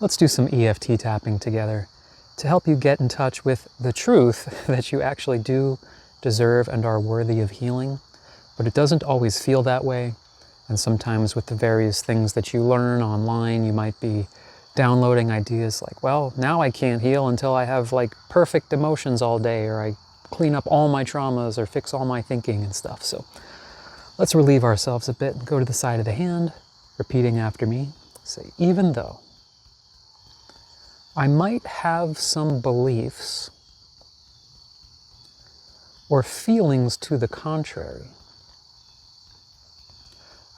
Let's do some EFT tapping together to help you get in touch with the truth that you actually do deserve and are worthy of healing, but it doesn't always feel that way. And sometimes with the various things that you learn online, you might be downloading ideas like, well, now I can't heal until I have like perfect emotions all day, or I clean up all my traumas or fix all my thinking and stuff. So let's relieve ourselves a bit and go to the side of the hand, repeating after me. Say, even though I might have some beliefs or feelings to the contrary,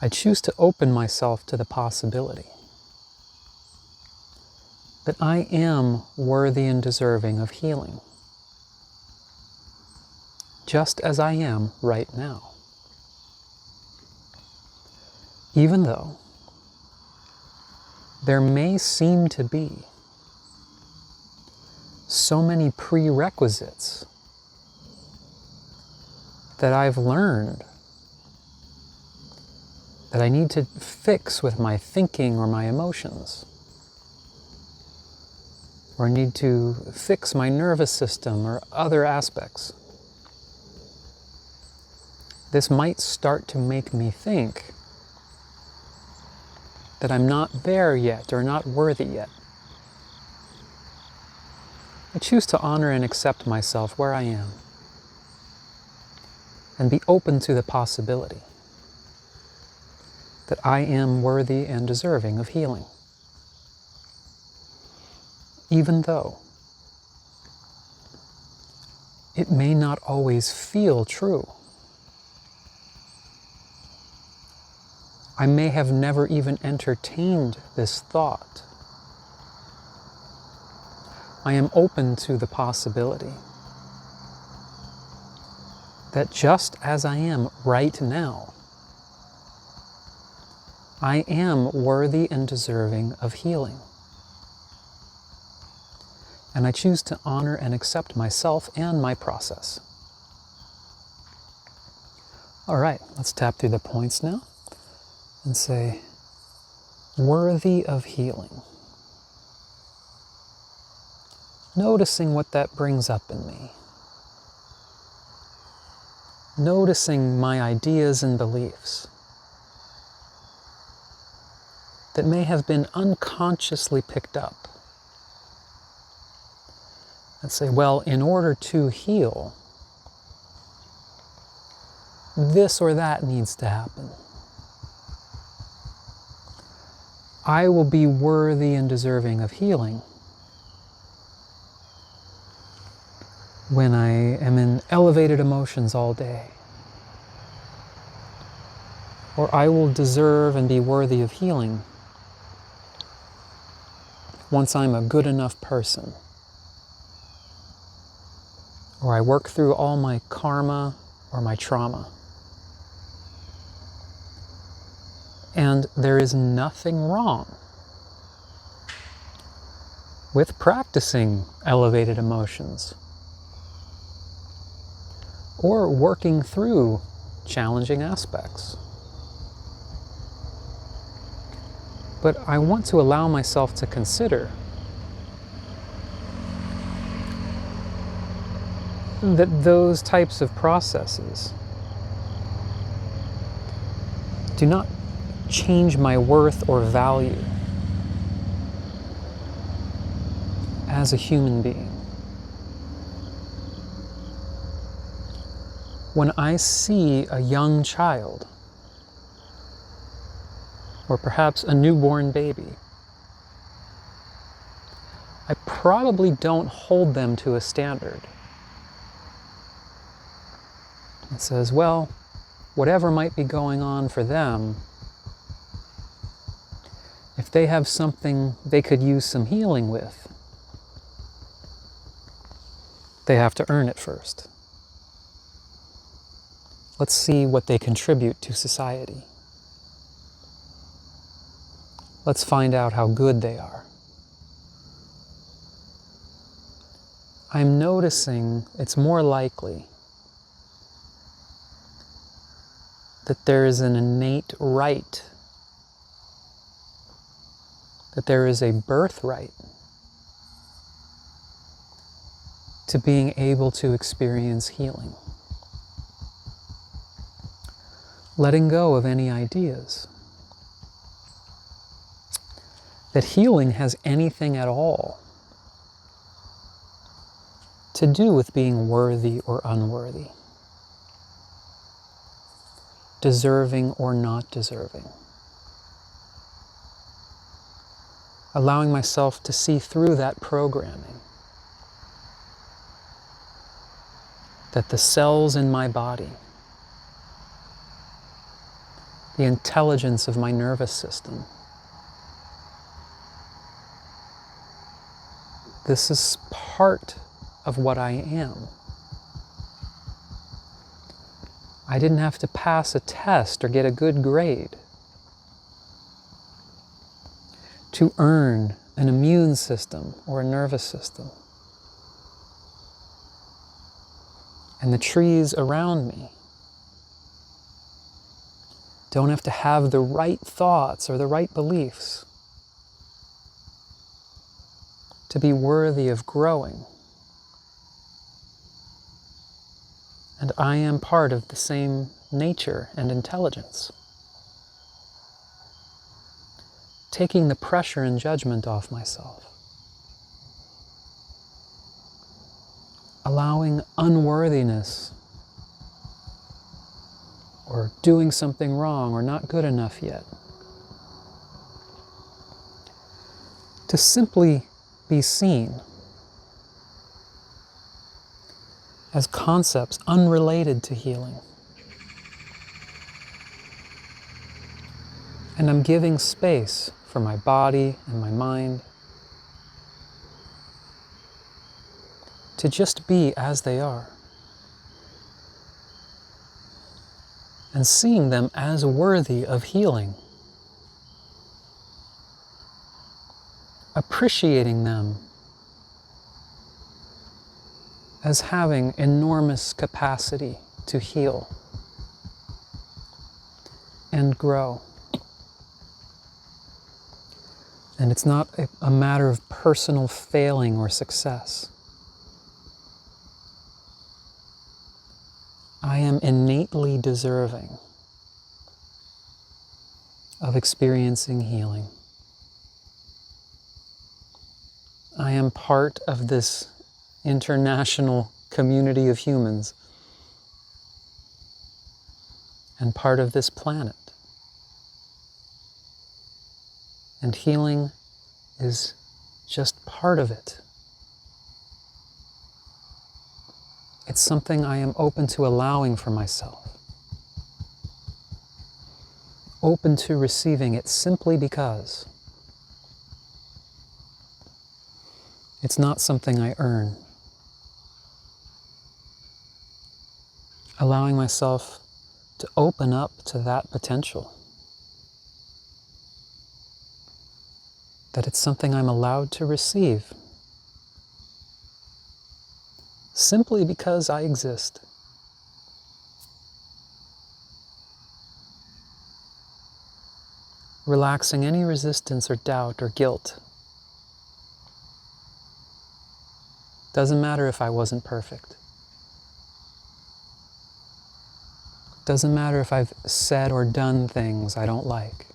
I choose to open myself to the possibility that I am worthy and deserving of healing, just as I am right now. Even though there may seem to be so many prerequisites that I've learned that I need to fix with my thinking or my emotions, or need to fix my nervous system or other aspects. This might start to make me think that I'm not there yet or not worthy yet. I choose to honor and accept myself where I am and be open to the possibility that I am worthy and deserving of healing, even though it may not always feel true. I may have never even entertained this thought. I am open to the possibility that just as I am right now, I am worthy and deserving of healing. And I choose to honor and accept myself and my process. All right, let's tap through the points now and say, worthy of healing. Noticing what that brings up in me. Noticing my ideas and beliefs that may have been unconsciously picked up. And say, well, in order to heal, this or that needs to happen. I will be worthy and deserving of healing when I am in elevated emotions all day. Or I will deserve and be worthy of healing once I'm a good enough person. Or I work through all my karma or my trauma. And there is nothing wrong with practicing elevated emotions or working through challenging aspects. But I want to allow myself to consider that those types of processes do not change my worth or value as a human being. When I see a young child, or perhaps a newborn baby, I probably don't hold them to a standard. It says, well, whatever might be going on for them, if they have something they could use some healing with, they have to earn it first. Let's see what they contribute to society. Let's find out how good they are. I'm noticing it's more likely that there is an innate right that there is a birthright to being able to experience healing. Letting go of any ideas that healing has anything at all to do with being worthy or unworthy, deserving or not deserving. Allowing myself to see through that programming, that the cells in my body, the intelligence of my nervous system, this is part of what I am. I didn't have to pass a test or get a good grade to earn an immune system or a nervous system. And the trees around me don't have to have the right thoughts or the right beliefs to be worthy of growing. And I am part of the same nature and intelligence. Taking the pressure and judgment off myself. Allowing unworthiness or doing something wrong or not good enough yet to simply be seen as concepts unrelated to healing. And I'm giving space for my body and my mind to just be as they are. And seeing them as worthy of healing. Appreciating them as having enormous capacity to heal and grow. And it's not a matter of personal failing or success. I am innately deserving of experiencing healing. I am part of this international community of humans and part of this planet. And healing is just part of it. It's something I am open to allowing for myself. Open to receiving it simply because it's not something I earn. Allowing myself to open up to that potential. That it's something I'm allowed to receive. Simply because I exist. Relaxing any resistance or doubt or guilt. Doesn't matter if I wasn't perfect. Doesn't matter if I've said or done things I don't like.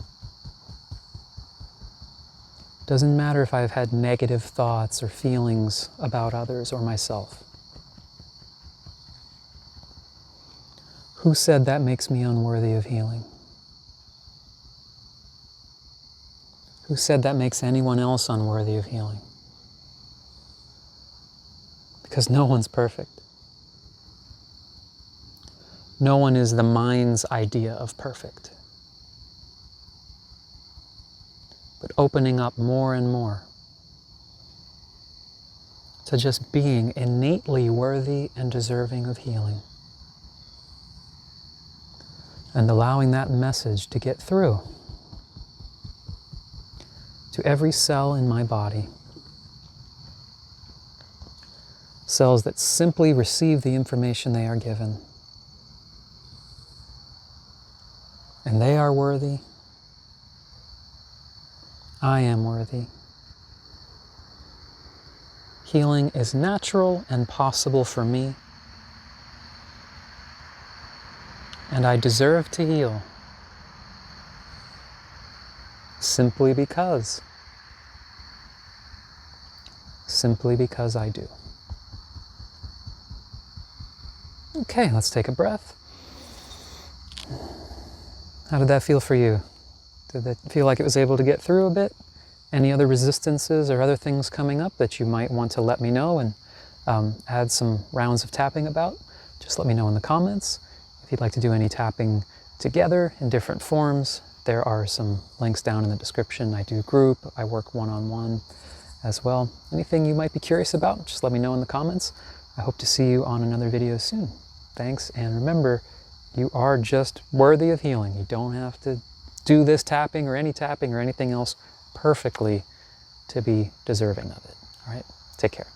Doesn't matter if I've had negative thoughts or feelings about others or myself. Who said that makes me unworthy of healing? Who said that makes anyone else unworthy of healing? Because no one's perfect. No one is the mind's idea of perfect. But opening up more and more to just being innately worthy and deserving of healing. And allowing that message to get through to every cell in my body. Cells that simply receive the information they are given. And they are worthy. I am worthy. Healing is natural and possible for me, and I deserve to heal simply because I do. Okay, let's take a breath. How did that feel for you? Did it feel like it was able to get through a bit? Any other resistances or other things coming up that you might want to let me know and add some rounds of tapping about? Just let me know in the comments. If you'd like to do any tapping together in different forms, there are some links down in the description. I do group, I work one-on-one as well. Anything you might be curious about, just let me know in the comments. I hope to see you on another video soon. Thanks, and remember, you are just worthy of healing. You don't have to do this tapping or anything else perfectly to be deserving of it. All right? Take care.